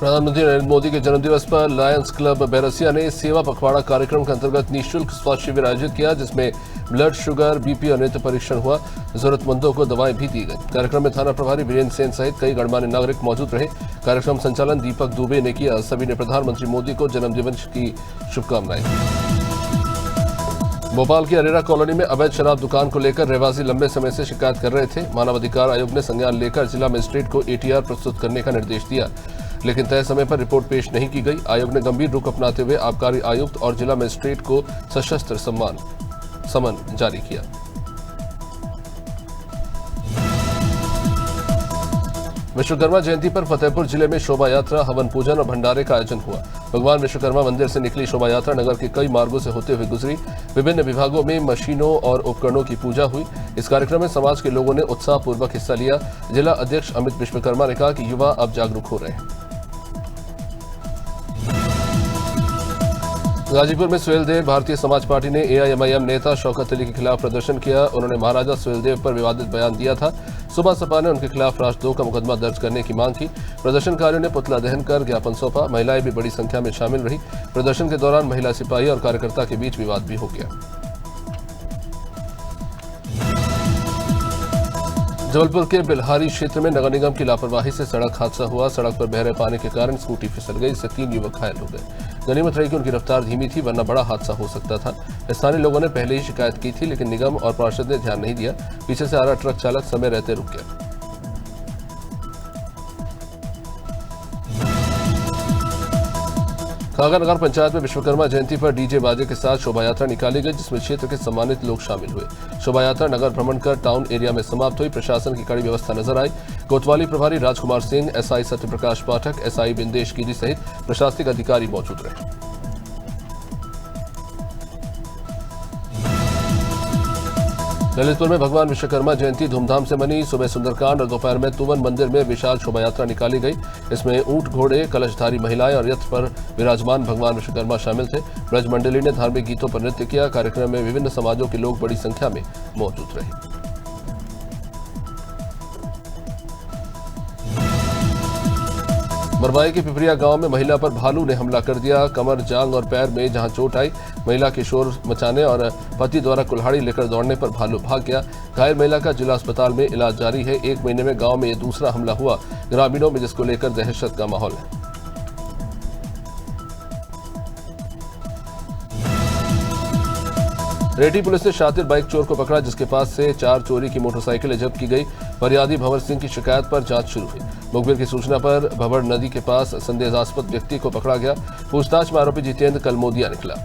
प्रधानमंत्री नरेंद्र मोदी के जन्मदिवस पर लायंस क्लब बैरसिया ने सेवा पखवाड़ा कार्यक्रम के अंतर्गत निःशुल्क स्वास्थ्य शिविर आयोजित किया, जिसमें ब्लड शुगर, बीपी और नेत्र परीक्षण हुआ। जरूरतमंदों को दवाएं भी दी गई। कार्यक्रम में थाना प्रभारी वीरेंद्र सेन सहित कई गणमान्य नागरिक मौजूद रहे। कार्यक्रम संचालन दीपक दुबे ने किया। सभी ने प्रधानमंत्री मोदी को जन्मदिवस की शुभकामनाएं दी। भोपाल की अरेरा कॉलोनी में अवैध शराब दुकान को लेकर रहवासी लंबे समय से शिकायत कर रहे थे। मानवाधिकार आयोग ने संज्ञान लेकर जिला मजिस्ट्रेट को एटीआर प्रस्तुत करने का निर्देश दिया, लेकिन तय समय पर रिपोर्ट पेश नहीं की गई। आयोग ने गंभीर रुख अपनाते हुए आबकारी आयुक्त और जिला मजिस्ट्रेट को सशस्त्र समन जारी किया। विश्वकर्मा जयंती पर फतेहपुर जिले में शोभा यात्रा, हवन पूजन और भंडारे का आयोजन हुआ। भगवान विश्वकर्मा मंदिर से निकली शोभा यात्रा नगर के कई मार्गों से होते हुए गुजरी। विभिन्न विभागों में मशीनों और उपकरणों की पूजा हुई। इस कार्यक्रम में समाज के लोगों ने उत्साहपूर्वक हिस्सा लिया। जिला अध्यक्ष अमित विश्वकर्मा ने कहा कि युवा अब जागरूक हो रहे हैं। गाजीपुर में सुहेलदेव भारतीय समाज पार्टी ने एआईएमआईएम नेता शौकत अली के खिलाफ प्रदर्शन किया। उन्होंने महाराजा सुहेलदेव पर विवादित बयान दिया था। सुबह सपा ने उनके खिलाफ राष्ट्र 2 का मुकदमा दर्ज करने की मांग की। प्रदर्शनकारियों ने पुतला दहन कर ज्ञापन सौंपा। महिलाएं भी बड़ी संख्या में शामिल रही। प्रदर्शन के दौरान महिला सिपाही और कार्यकर्ता के बीच विवाद भी हो गया। जबलपुर के बिल्हारी क्षेत्र में नगर निगम की लापरवाही से सड़क हादसा हुआ। सड़क पर बह रहे पानी के कारण स्कूटी फिसल गई, इससे 3 युवक घायल हो गए। गनीमत रही कि उनकी रफ्तार धीमी थी, वरना बड़ा हादसा हो सकता था। स्थानीय लोगों ने पहले ही शिकायत की थी, लेकिन निगम और पार्षद ने ध्यान नहीं दिया। पीछे से आ रहा ट्रक चालक समय रहते रुक गया। कागा नगर पंचायत में विश्वकर्मा जयंती पर डीजे बाजे के साथ शोभा यात्रा निकाली गई, जिसमें क्षेत्र के सम्मानित लोग शामिल हुए। शोभा यात्रा नगर भ्रमण कर टाउन एरिया में समाप्त हुई। प्रशासन की कड़ी व्यवस्था नजर आई। कोतवाली प्रभारी राजकुमार सिंह, एसआई सत्यप्रकाश पाठक, एसआई बिंदेश गिरी सहित प्रशासनिक अधिकारी मौजूद रहे। ललितपुर में भगवान विश्वकर्मा जयंती धूमधाम से मनी। सुबह सुंदरकांड और दोपहर में तुवन मंदिर में विशाल शोभा यात्रा निकाली गई। इसमें ऊंट, घोड़े, कलशधारी महिलाएं और रथ पर विराजमान भगवान विश्वकर्मा शामिल थे। ब्रज मंडली ने धार्मिक गीतों पर नृत्य किया। कार्यक्रम में विभिन्न समाजों के लोग बड़ी संख्या में मौजूद रहे। मरवाई के पिपरिया गांव में महिला पर भालू ने हमला कर दिया। कमर, जांग और पैर में जहां चोट आई, महिला के शोर मचाने और पति द्वारा कुल्हाड़ी लेकर दौड़ने पर भालू भाग गया। घायल महिला का जिला अस्पताल में इलाज जारी है। 1 महीने में गांव में यह दूसरा हमला हुआ। ग्रामीणों में जिसको लेकर दहशत का माहौल है। रेटी पुलिस ने शातिर बाइक चोर को पकड़ा, जिसके पास से 4 चोरी की मोटरसाइकिलें जब्त की गई। फरियादी भंवर सिंह की शिकायत पर जांच शुरू हुई। मुखबिर की सूचना पर भंवर नदी के पास संदेहास्पद व्यक्ति को पकड़ा गया। पूछताछ में आरोपी जितेंद्र कलमोदिया निकला।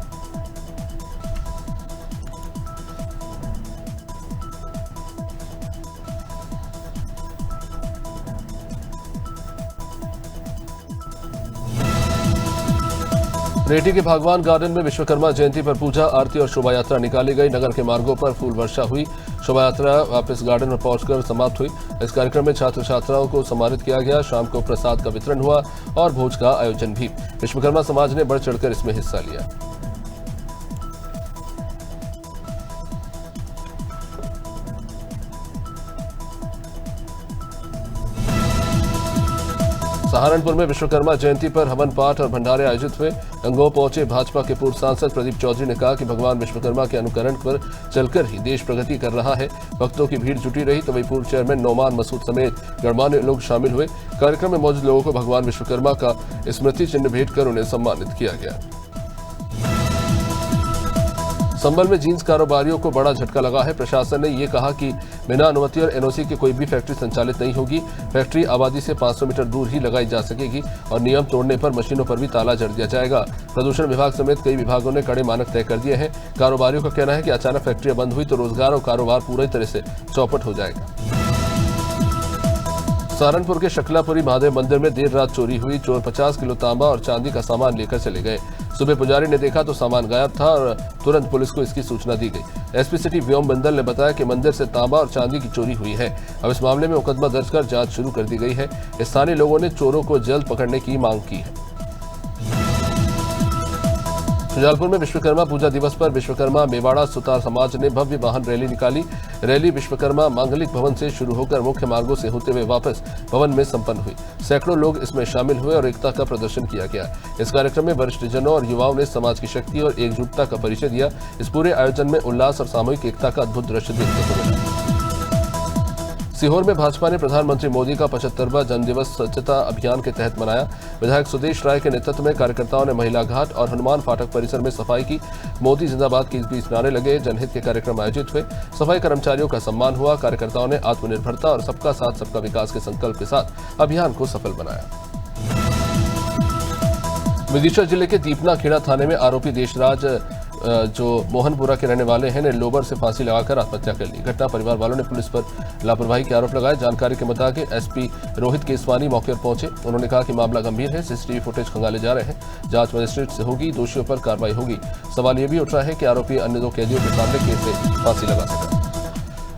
रेटी के भागवान गार्डन में विश्वकर्मा जयंती पर पूजा, आरती और शोभा यात्रा निकाली गई। नगर के मार्गों पर फूल वर्षा हुई। शोभा यात्रा वापस गार्डन में पहुंचकर समाप्त हुई। इस कार्यक्रम में छात्र छात्राओं को सम्मानित किया गया। शाम को प्रसाद का वितरण हुआ और भोज का आयोजन भी। विश्वकर्मा समाज ने बढ़ चढ़कर इसमें हिस्सा लिया। सहारनपुर में विश्वकर्मा जयंती पर हवन पाठ और भंडारे आयोजित हुए। गंगोह पहुंचे भाजपा के पूर्व सांसद प्रदीप चौधरी ने कहा कि भगवान विश्वकर्मा के अनुकरण पर चलकर ही देश प्रगति कर रहा है। भक्तों की भीड़ जुटी रही, तो वही पूर्व चेयरमैन नौमान मसूद समेत गणमान्य लोग शामिल हुए। कार्यक्रम में मौजूद लोगों को भगवान विश्वकर्मा का स्मृति चिन्ह भेंट कर उन्हें सम्मानित किया गया। संभल में जींस कारोबारियों को बड़ा झटका लगा है। प्रशासन ने ये कहा कि बिना अनुमति और एनओसी के कोई भी फैक्ट्री संचालित नहीं होगी। फैक्ट्री आबादी से 500 मीटर दूर ही लगाई जा सकेगी और नियम तोड़ने पर मशीनों पर भी ताला जड़ दिया जाएगा। प्रदूषण विभाग समेत कई विभागों ने कड़े मानक तय कर दिए हैं। कारोबारियों का कहना है कि अचानक फैक्ट्रियां बंद हुई तो रोजगार और कारोबार पूरी तरह से चौपट हो जाएगा। सहारनपुर के शकलापुरी महादेव मंदिर में देर रात चोरी हुई। चोर 50 किलो तांबा और चांदी का सामान लेकर चले गए। सुबह पुजारी ने देखा तो सामान गायब था और तुरंत पुलिस को इसकी सूचना दी गई। एसपी सिटी व्योम बिंदल ने बताया कि मंदिर से तांबा और चांदी की चोरी हुई है। अब इस मामले में मुकदमा दर्ज कर जांच शुरू कर दी गई है। स्थानीय लोगों ने चोरों को जल्द पकड़ने की मांग की है। शुजालपुर में विश्वकर्मा पूजा दिवस पर विश्वकर्मा मेवाड़ा सुतार समाज ने भव्य वाहन रैली निकाली। रैली विश्वकर्मा मांगलिक भवन से शुरू होकर मुख्य मार्गों से होते हुए वापस भवन में संपन्न हुई। सैकड़ों लोग इसमें शामिल हुए और एकता का प्रदर्शन किया गया। इस कार्यक्रम में वरिष्ठ जनों और युवाओं ने समाज की शक्ति और एकजुटता का परिचय दिया। इस पूरे आयोजन में उल्लास और सामूहिक एकता का अद्भुत दृश्य देखने को मिला। सीहोर में भाजपा ने प्रधानमंत्री मोदी का 75वां जन्मदिवस स्वच्छता अभियान के तहत मनाया। विधायक सुदेश राय के नेतृत्व में कार्यकर्ताओं ने महिला घाट और हनुमान फाटक परिसर में सफाई की। मोदी जिंदाबाद के बीच नारे लगे। जनहित के कार्यक्रम आयोजित हुए। सफाई कर्मचारियों का सम्मान हुआ। कार्यकर्ताओं ने आत्मनिर्भरता और सबका साथ सबका विकास के संकल्प के साथ अभियान को सफल बनाया। विदिशा जिले के दीपना खेड़ा थाने में आरोपी देशराज जो मोहनपुरा के रहने वाले हैं ने लोबर से फांसी लगाकर आत्महत्या कर ली। घटना परिवार वालों ने पुलिस पर लापरवाही के आरोप लगाए। जानकारी के मुताबिक एसपी रोहित केसवानी मौके पर पहुंचे। उन्होंने कहा कि मामला गंभीर है। सीसीटीवी फुटेज खंगाले जा रहे हैं। जांच मजिस्ट्रेट से होगी। दोषियों पर कार्रवाई होगी। सवाल यह भी उठ रहा है कि आरोपी अन्य 2 कैदियों के सामने कैसे फांसी लगा सका।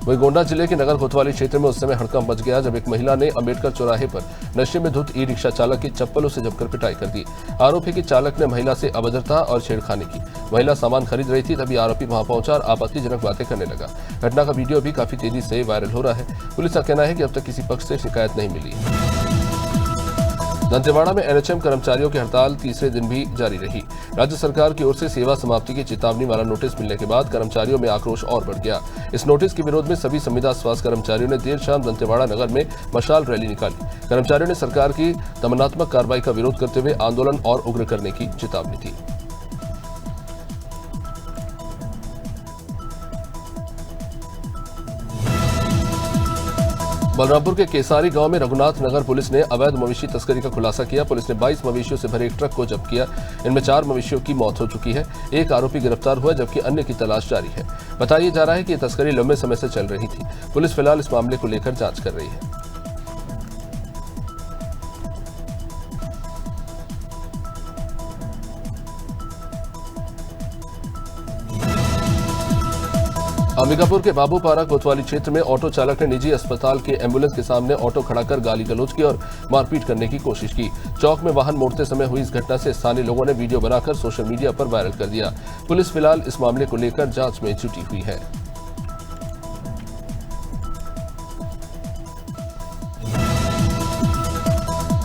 वहीं गोंडा जिले के नगर कोतवाली क्षेत्र में उस समय हड़कंप मच गया जब एक महिला ने अंबेडकर चौराहे पर नशे में धुत ई-रिक्शा चालक की चप्पलों से जमकर पिटाई कर दी। आरोप है कि चालक ने महिला से अभद्रता और छेड़खानी की। महिला सामान खरीद रही थी, तभी आरोपी वहां पहुंचा और आपत्तिजनक बातें करने लगा। घटना का वीडियो भी काफी तेजी से वायरल हो रहा है। पुलिस का कहना है कि अब तक किसी पक्ष से शिकायत नहीं मिली। दंतेवाड़ा में एनएचएम कर्मचारियों की हड़ताल तीसरे दिन भी जारी रही। राज्य सरकार की ओर से सेवा समाप्ति की चेतावनी वाला नोटिस मिलने के बाद कर्मचारियों में आक्रोश और बढ़ गया। इस नोटिस के विरोध में सभी संविदा स्वास्थ्य कर्मचारियों ने देर शाम दंतेवाड़ा नगर में मशाल रैली निकाली। कर्मचारियों ने सरकार की दमनात्मक कार्रवाई का विरोध करते हुए आंदोलन और उग्र करने की चेतावनी दी। बलरामपुर के केसारी गांव में रघुनाथ नगर पुलिस ने अवैध मवेशी तस्करी का खुलासा किया। पुलिस ने 22 मवेशियों से भरे एक ट्रक को जब्त किया। इनमें 4 मवेशियों की मौत हो चुकी है। एक आरोपी गिरफ्तार हुआ जबकि अन्य की तलाश जारी है। बताया जा रहा है कि यह तस्करी लंबे समय से चल रही थी। पुलिस फिलहाल इस मामले को लेकर जांच कर रही है। अंबिकापुर के बाबूपारा कोतवाली क्षेत्र में ऑटो चालक ने निजी अस्पताल के एम्बुलेंस के सामने ऑटो खड़ा कर गाली गलौज की और मारपीट करने की कोशिश की। चौक में वाहन मोड़ते समय हुई इस घटना से स्थानीय लोगों ने वीडियो बनाकर सोशल मीडिया पर वायरल कर दिया। पुलिस फिलहाल इस मामले को लेकर जांच में जुटी हुई है।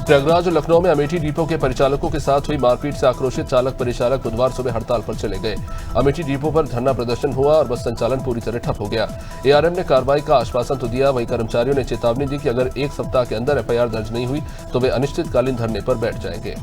प्रयागराज और लखनऊ में अमेठी डिपो के परिचालकों के साथ हुई मारपीट से आक्रोशित चालक परिचालक बुधवार सुबह हड़ताल पर चले गए। अमेठी डिपो पर धरना प्रदर्शन हुआ और बस संचालन पूरी तरह ठप हो गया। एआरएम ने कार्रवाई का आश्वासन तो दिया, वहीं कर्मचारियों ने चेतावनी दी कि अगर 1 सप्ताह के अंदर एफआईआर दर्ज नहीं हुई तो वे अनिश्चितकालीन धरने पर बैठ जाएंगे।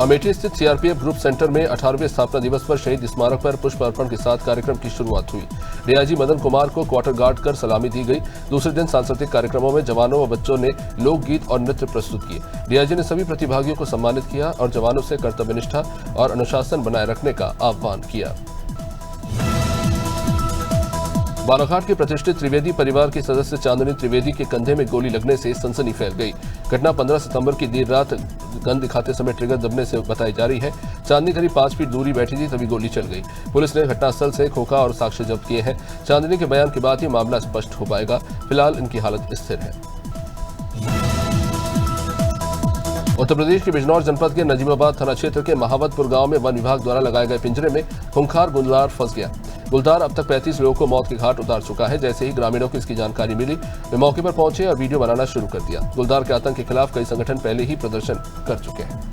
अमेठी स्थित सीआरपीएफ ग्रुप सेंटर में 18वें स्थापना दिवस पर शहीद स्मारक पर पुष्प अर्पण के साथ कार्यक्रम की शुरुआत हुई। डीआईजी मदन कुमार को क्वार्टर गार्ड कर सलामी दी गई। दूसरे दिन सांस्कृतिक कार्यक्रमों में जवानों व बच्चों ने लोकगीत और नृत्य प्रस्तुत किए। डीआईजी ने सभी प्रतिभागियों को सम्मानित किया और जवानों से कर्तव्यनिष्ठा और अनुशासन बनाए रखने का आह्वान किया। बालाघाट के प्रतिष्ठित त्रिवेदी परिवार के सदस्य चांदनी त्रिवेदी के कंधे में गोली लगने से सनसनी फैल गई। घटना 15 सितंबर की देर रात गन दिखाते समय ट्रिगर दबने से बताई जा रही है। चांदनी करीब 5 फीट दूरी बैठी थी, तभी गोली चल गई। पुलिस ने घटनास्थल से खोखा और साक्ष्य जब्त किए हैं। चांदनी के बयान के बाद ही मामला स्पष्ट हो पाएगा। फिलहाल इनकी हालत स्थिर है। उत्तर प्रदेश के बिजनौर जनपद के नजीमाबाद थाना क्षेत्र के महावतपुर गांव में वन विभाग द्वारा लगाए गए पिंजरे में खूंखार गुलदार फंस गया। गुलदार अब तक 35 लोगों को मौत के घाट उतार चुका है। जैसे ही ग्रामीणों को इसकी जानकारी मिली, वे मौके पर पहुंचे और वीडियो बनाना शुरू कर दिया। गुलदार के आतंक के खिलाफ कई संगठन पहले ही प्रदर्शन कर चुके हैं।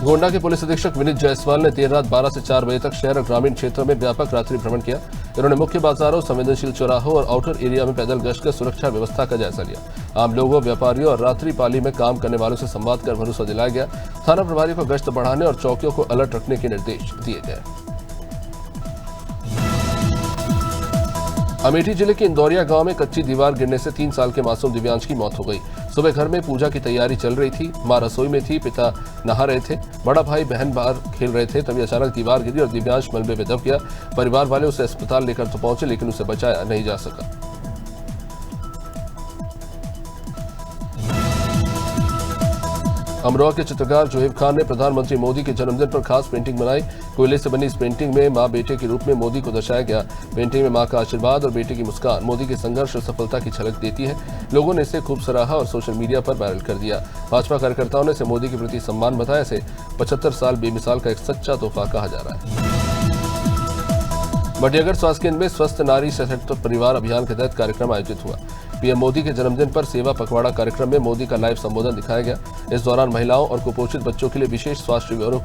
गोंडा के पुलिस अधीक्षक विनीत जायसवाल ने देर रात 12 से 4 बजे तक शहर और ग्रामीण क्षेत्रों में व्यापक रात्रि भ्रमण किया। इन्होंने मुख्य बाजारों, संवेदनशील चौराहों और आउटर एरिया में पैदल गश्त कर सुरक्षा व्यवस्था का जायजा लिया। आम लोगों, व्यापारियों और रात्रि पाली में काम करने वालों से संवाद कर भरोसा दिलाया गया। थाना प्रभारियों को गश्त बढ़ाने और चौकियों को अलर्ट रखने के निर्देश दिए गए। अमेठी जिले के इंदौरिया गांव में कच्ची दीवार गिरने से 3 साल के मासूम दिव्यांश की मौत हो गई। सुबह घर में पूजा की तैयारी चल रही थी। मां रसोई में थी, पिता नहा रहे थे, बड़ा भाई बहन बाहर खेल रहे थे। तभी अचानक दीवार गिरी और दिव्यांश मलबे में दब गया। परिवार वाले उसे अस्पताल लेकर तो पहुंचे, लेकिन उसे बचाया नहीं जा सका। अमरोहा के चित्रकार जोहेब खान ने प्रधानमंत्री मोदी के जन्मदिन पर खास पेंटिंग बनाई। कोयले से बनी इस पेंटिंग में मां बेटे के रूप में मोदी को दर्शाया गया। पेंटिंग में मां का आशीर्वाद और बेटे की मुस्कान मोदी के संघर्ष और सफलता की झलक देती है। लोगों ने इसे खूब सराहा और सोशल मीडिया पर वायरल कर दिया। भाजपा कार्यकर्ताओं ने इसे मोदी के प्रति सम्मान बताया। इसे 75 साल बेमिसाल का एक सच्चा तोहफा कहा जा रहा है। मटियागढ़ स्वास्थ्य केंद्र में स्वस्थ नारी सशक्त परिवार अभियान के तहत कार्यक्रम आयोजित हुआ। पीएम मोदी के जन्मदिन पर सेवा पखवाड़ा कार्यक्रम में मोदी का लाइव संबोधन दिखाया गया। इस दौरान महिलाओं और कुपोषित बच्चों के लिए विशेष स्वास्थ्य शिविरों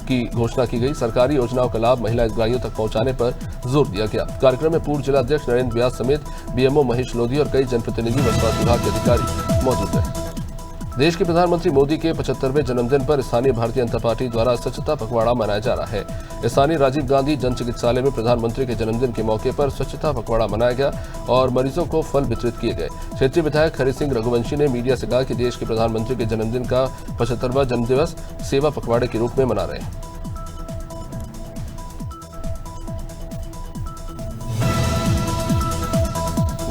की घोषणा की गई। सरकारी योजनाओं का लाभ महिला हितग्राहियों तक पहुंचाने पर जोर दिया गया। कार्यक्रम में पूर्व जिला अध्यक्ष नरेंद्र व्यास समेत बीएमओ महेश लोधी और कई जनप्रतिनिधि व स्वास्थ्य विभाग के अधिकारी मौजूद रहे। देश के प्रधानमंत्री मोदी के 75वें जन्मदिन पर स्थानीय भारतीय जनता पार्टी द्वारा स्वच्छता पखवाड़ा मनाया जा रहा है। स्थानीय राजीव गांधी जन चिकित्सालय में प्रधानमंत्री के जन्मदिन के मौके पर स्वच्छता पखवाड़ा मनाया गया और मरीजों को फल वितरित किए गए। क्षेत्रीय विधायक हरि सिंह रघुवंशी ने मीडिया से कहा कि देश के प्रधानमंत्री के जन्मदिन का 75वां जन्मदिवस सेवा पखवाड़े के रूप में मना रहे हैं।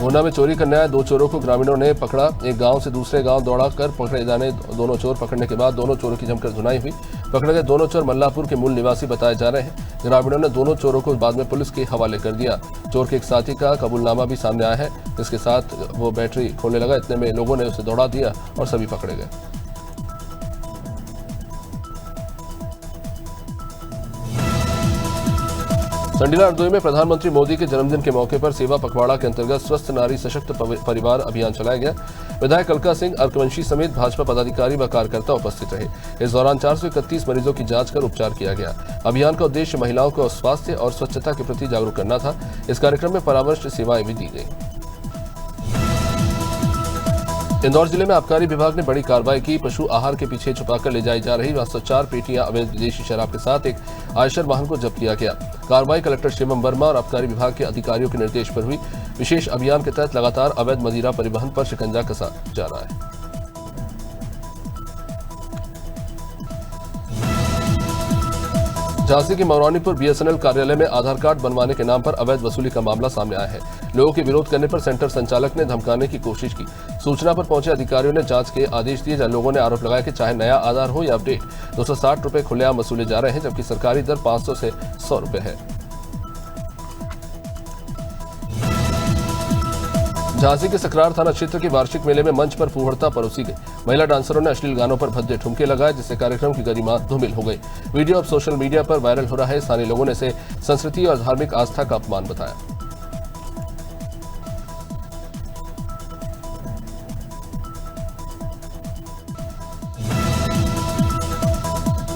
गोंडा में चोरी करने आए 2 चोरों को ग्रामीणों ने पकड़ा। एक गांव से दूसरे गांव दौड़ाकर पकड़े जाने दोनों चोर पकड़ने के बाद दोनों चोरों की जमकर धुनाई हुई। पकड़े गए दोनों चोर मल्लापुर के मूल निवासी बताए जा रहे हैं। ग्रामीणों ने दोनों चोरों को बाद में पुलिस के हवाले कर दिया। चोर के एक साथी का कबूलनामा भी सामने आया है। इसके साथ वो बैटरी खोलने लगा। इतने में लोगों ने उसे दौड़ा दिया और सभी पकड़े गए। संडीला हरदोई में प्रधानमंत्री मोदी के जन्मदिन के मौके पर सेवा पखवाड़ा के अंतर्गत स्वस्थ नारी सशक्त परिवार अभियान चलाया गया। विधायक अलका सिंह अर्कवंशी समेत भाजपा पदाधिकारी व कार्यकर्ता उपस्थित रहे। इस दौरान 431 मरीजों की जांच कर उपचार किया गया। अभियान का उद्देश्य महिलाओं को स्वास्थ्य और स्वच्छता के प्रति जागरूक करना था। इस कार्यक्रम में परामर्श सेवाएं भी दी गई। इंदौर जिले में आबकारी विभाग ने बड़ी कार्रवाई की। पशु आहार के पीछे छुपाकर ले जाई जा रही 504 पेटियां अवैध विदेशी शराब के साथ एक आयशर वाहन को जब्त किया गया। कार्रवाई कलेक्टर शिवम वर्मा और आबकारी विभाग के अधिकारियों के निर्देश पर हुई। विशेष अभियान के तहत लगातार अवैध मदिरा परिवहन पर शिकंजा कसा जा रहा है। झांसी के मौरानीपुर बीएसएनएल कार्यालय में आधार कार्ड बनवाने के नाम पर अवैध वसूली का मामला सामने आया है। लोगों के विरोध करने पर सेंटर संचालक ने धमकाने की कोशिश की। सूचना पर पहुंचे अधिकारियों ने जांच के आदेश दिए। जहां लोगों ने आरोप लगाया कि चाहे नया आधार हो या अपडेट 260 रुपए खुलेआम वसूले जा रहे हैं, जबकि सरकारी दर 500 से 100 रुपए है। झांसी के सकरार थाना क्षेत्र के वार्षिक मेले में मंच पर फूहड़ता परोसी गई। महिला डांसरों ने अश्लील गानों पर भद्दे ठुमके लगाए, जिससे कार्यक्रम की गरिमा धूमिल हो गई। वीडियो अब सोशल मीडिया पर वायरल हो रहा है। स्थानीय लोगों ने इसे संस्कृति और धार्मिक आस्था का अपमान बताया।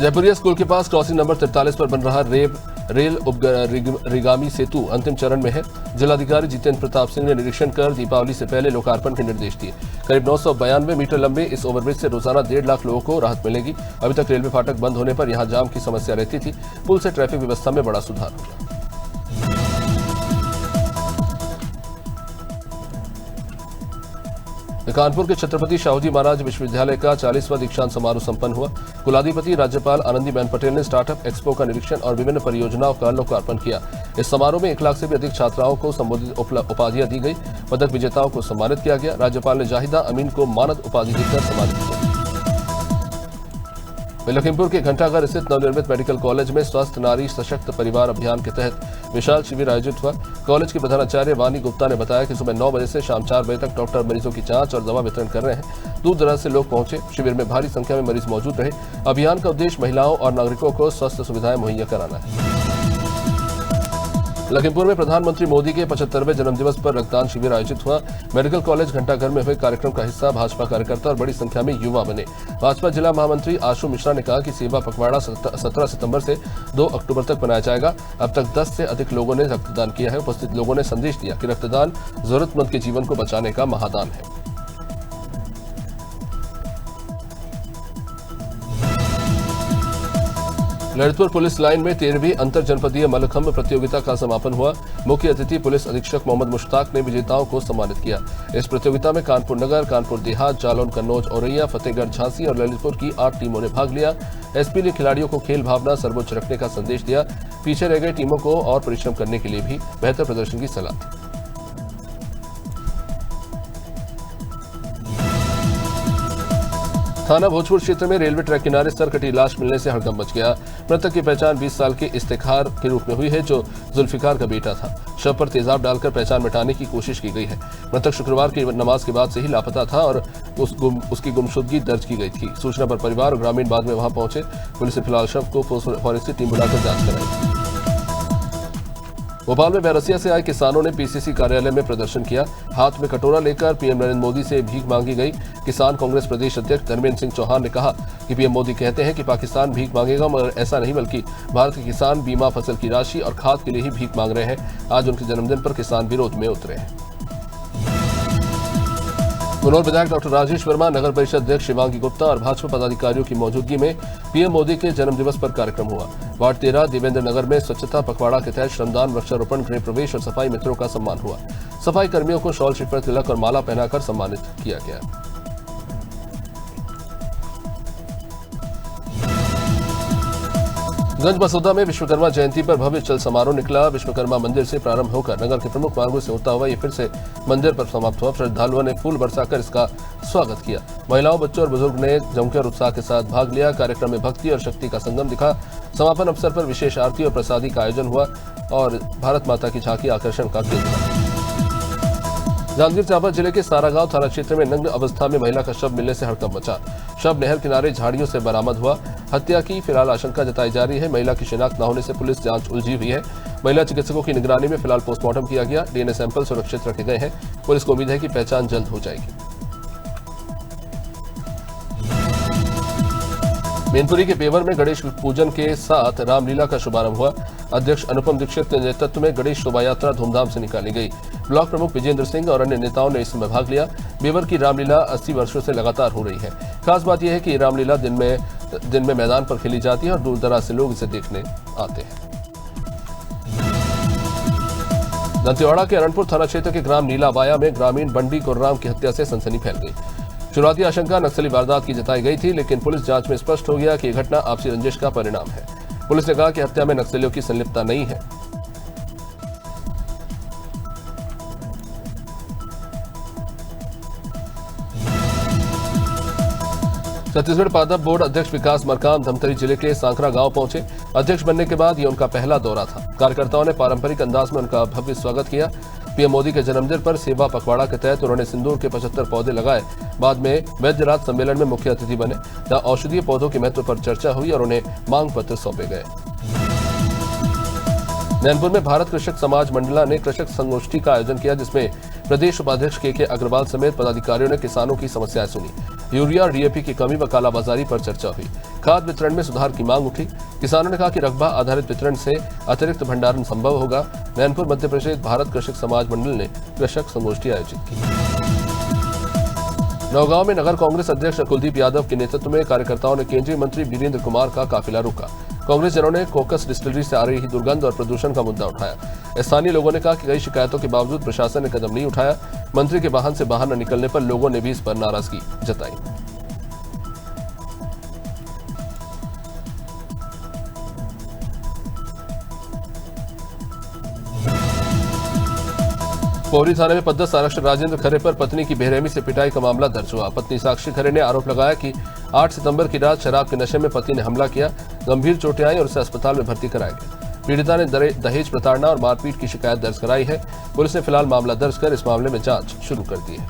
जयपुरिया स्कूल के पास क्रॉसिंग नंबर 43 पर बन रहा रेल उपरिगामी सेतु अंतिम चरण में है। जिलाधिकारी जितेंद्र प्रताप सिंह ने निरीक्षण कर दीपावली से पहले लोकार्पण के निर्देश दिए। करीब 992 मीटर लंबे इस ओवरब्रिज से रोजाना 1.5 लाख लोगों को राहत मिलेगी। अभी तक रेलवे फाटक बंद होने पर यहां जाम की समस्या रहती थी। पुल से ट्रैफिक व्यवस्था में बड़ा सुधार होगा। कानपुर के छत्रपति शाहूजी महाराज विश्वविद्यालय का 40वां दीक्षांत समारोह संपन्न हुआ। कुलाधिपति राज्यपाल आनंदीबेन पटेल ने स्टार्टअप एक्सपो का निरीक्षण और विभिन्न परियोजनाओं का लोकार्पण किया। इस समारोह में 1 लाख से भी अधिक छात्राओं को संबोधित उपाधियां दी गई। पदक विजेताओं को सम्मानित किया गया। राज्यपाल ने जाहिदा अमीन को मानद उपाधि देकर सम्मानित किया। लखीमपुर के घंटाघर स्थित नवनिर्मित मेडिकल कॉलेज में स्वस्थ नारी सशक्त परिवार अभियान के तहत विशाल शिविर आयोजित हुआ। कॉलेज की प्रधानाचार्य वानी गुप्ता ने बताया कि सुबह 9 बजे से शाम 4 बजे तक डॉक्टर मरीजों की जांच और दवा वितरण कर रहे हैं। दूर दराज से लोग पहुंचे। शिविर में भारी संख्या में मरीज मौजूद रहे। अभियान का उद्देश्य महिलाओं और नागरिकों को स्वास्थ्य सुविधाएं मुहैया कराना है। लखीमपुर में प्रधानमंत्री मोदी के 75वें जन्मदिवस पर रक्तदान शिविर आयोजित हुआ। मेडिकल कॉलेज घंटाघर में हुए कार्यक्रम का हिस्सा भाजपा कार्यकर्ता और बड़ी संख्या में युवा बने। भाजपा जिला महामंत्री आशु मिश्रा ने कहा कि सेवा पखवाड़ा 17 सितंबर से 2 अक्टूबर तक मनाया जाएगा। अब तक 10 से अधिक लोगों ने रक्तदान किया है। उपस्थित लोगों ने संदेश दिया कि रक्तदान जरूरतमंद के जीवन को बचाने का महादान है। ललितपुर पुलिस लाइन में 13वीं अंतर जनपदीय मल्लखंभ प्रतियोगिता का समापन हुआ। मुख्य अतिथि पुलिस अधीक्षक मोहम्मद मुश्ताक ने विजेताओं को सम्मानित किया। इस प्रतियोगिता में कानपुर नगर, कानपुर देहात, जालौन, कन्नौज, औरैया, फतेहगढ़, झांसी और ललितपुर की 8 टीमों ने भाग लिया। एसपी ने खिलाड़ियों को खेल भावना सर्वोच्च रखने का संदेश दिया। पीछे रह गई टीमों को और परिश्रम करने के लिए भी बेहतर प्रदर्शन की सलाह दी। थाना भोजपुर क्षेत्र में रेलवे ट्रैक किनारे सरकटी लाश मिलने से हड़कंप मच गया। मृतक की पहचान 20 साल के इफ्तिखार के रूप में हुई है, जो जुल्फिकार का बेटा था। शव पर तेजाब डालकर पहचान मिटाने की कोशिश की गई है। मृतक शुक्रवार की नमाज के बाद से ही लापता था और उसकी गुमशुदगी दर्ज की गई थी। सूचना पर परिवार और ग्रामीण बाद में वहां पहुंचे। पुलिस ने फिलहाल शव को फॉरेंसिक टीम बुलाकर जांच कराई। भोपाल में बैरसिया से आए किसानों ने पीसीसी कार्यालय में प्रदर्शन किया। हाथ में कटोरा लेकर पीएम नरेंद्र मोदी से भीख मांगी गई। किसान कांग्रेस प्रदेश अध्यक्ष धर्मेंद्र सिंह चौहान ने कहा कि पीएम मोदी कहते हैं कि पाकिस्तान भीख मांगेगा, मगर ऐसा नहीं, बल्कि भारत के किसान बीमा, फसल की राशि और खाद के लिए ही भीख मांग रहे हैं। आज उनके जन्मदिन पर किसान विरोध में उतरे हैं। गुनौर विधायक डॉक्टर राजेश वर्मा, नगर परिषद अध्यक्ष शिवांगी गुप्ता और भाजपा पदाधिकारियों की मौजूदगी में पीएम मोदी के जन्मदिवस पर कार्यक्रम हुआ। वार्ड 13 देवेंद्र नगर में स्वच्छता पखवाड़ा के तहत श्रमदान, वृक्षारोपण, गृह प्रवेश और सफाई मित्रों का सम्मान हुआ। सफाई कर्मियों को शॉल, श्रीफल, तिलक और माला पहनाकर सम्मानित किया गया। गंज बसोदा में विश्वकर्मा जयंती पर भव्य चल समारोह निकला। विश्वकर्मा मंदिर से प्रारंभ होकर नगर के प्रमुख मार्गों से होता हुआ ये फिर से मंदिर पर समाप्त हुआ। श्रद्धालुओं ने फूल बरसाकर इसका स्वागत किया। महिलाओं, बच्चों और बुजुर्ग ने जमकर उत्साह के साथ भाग लिया। कार्यक्रम में भक्ति और शक्ति का संगम दिखा। समापन अवसर पर विशेष आरती और प्रसादी का आयोजन हुआ और भारत माता की झांकी आकर्षण का केंद्र था। जांजगीर चांपा जिले के सारागांव थाना क्षेत्र में नग्न अवस्था में महिला का शव मिलने से हड़कंप मचा। शव नहर किनारे झाड़ियों से बरामद हुआ। हत्या की फिलहाल आशंका जताई जा रही है। महिला की शिनाख्त न होने से पुलिस जांच उलझी हुई है। महिला चिकित्सकों की निगरानी में फिलहाल पोस्टमार्टम किया गया। डीएनए सैंपल सुरक्षित रखे गए हैं। पुलिस को उम्मीद है कि पहचान जल्द हो जाएगी। मैनपुरी के पेवर में गणेश पूजन के साथ रामलीला का शुभारंभ हुआ। अध्यक्ष अनुपम दीक्षित के नेतृत्व में गणेश शोभा यात्रा धूमधाम से निकाली गई। ब्लॉक प्रमुख विजेंद्र सिंह और अन्य नेताओं ने इसमें भाग लिया। पेवर की रामलीला 80 वर्षों से लगातार हो रही है। खास बात यह है कि रामलीला दिन में मैदान पर खेली जाती है और दूर दराज से लोग इसे देखने आते हैं। दंतेवाड़ा के अरणपुर थाना क्षेत्र के ग्राम नीलाबाया में ग्रामीण बंडी कुर्राम की हत्या से सनसनी फैल गई। शुरुआती आशंका नक्सली वारदात की जताई गई थी, लेकिन पुलिस जांच में स्पष्ट हो गया कि यह घटना आपसी रंजिश का परिणाम है। पुलिस ने कहा कि हत्या में नक्सलियों की संलिप्तता नहीं है। छत्तीसगढ़ पादप बोर्ड अध्यक्ष विकास मरकाम धमतरी जिले के सांकरा गांव पहुंचे। अध्यक्ष बनने के बाद यह उनका पहला दौरा था। कार्यकर्ताओं ने पारंपरिक अंदाज में उनका भव्य स्वागत किया। पीएम मोदी के जन्मदिन पर सेवा पखवाड़ा के तहत उन्होंने सिंदूर के 75 पौधे लगाए। बाद में वैद्य राज सम्मेलन में मुख्य अतिथि बने, जहां औषधीय पौधों के महत्व पर चर्चा हुई और उन्हें मांग पत्र सौंपे गए। नैनपुर में भारत कृषक समाज मंडला ने कृषक संगोष्ठी का आयोजन किया, जिसमें प्रदेश उपाध्यक्ष के अग्रवाल समेत पदाधिकारियों ने किसानों की समस्याएं सुनी। यूरिया और डीएपी की कमी व कालाबाजारी पर चर्चा हुई। खाद वितरण में सुधार की मांग उठी। किसानों ने कहा कि रकबा आधारित वितरण से अतिरिक्त भंडारण संभव होगा। नैनपुर मध्य प्रदेश भारत कृषक समाज मंडल ने कृषक संगोष्ठी आयोजित की। नौगांव में नगर कांग्रेस अध्यक्ष कुलदीप यादव के नेतृत्व में कार्यकर्ताओं ने केंद्रीय मंत्री वीरेंद्र कुमार का काफिला रोका। कांग्रेस जनों ने कोकस डिस्टिलरी से आ रही दुर्गंध और प्रदूषण का मुद्दा उठाया। स्थानीय लोगों ने कहा कि कई शिकायतों के बावजूद प्रशासन ने कदम नहीं उठाया। मंत्री के वाहन से बाहर न निकलने पर लोगों ने भी इस पर नाराजगी जताई। पोहरी थाने में पदस्थ आरक्षक राजेंद्र खरे पर पत्नी की बेरहमी से पिटाई का मामला दर्ज हुआ। पत्नी साक्षी खरे ने आरोप लगाया कि 8 सितंबर की रात शराब के नशे में पति ने हमला किया। गंभीर चोटें आई और उसे अस्पताल में भर्ती कराया गया। पीड़िता ने दहेज प्रताड़ना और मारपीट की शिकायत दर्ज कराई है। पुलिस ने फिलहाल मामला दर्ज कर इस मामले में जांच शुरू कर दी है।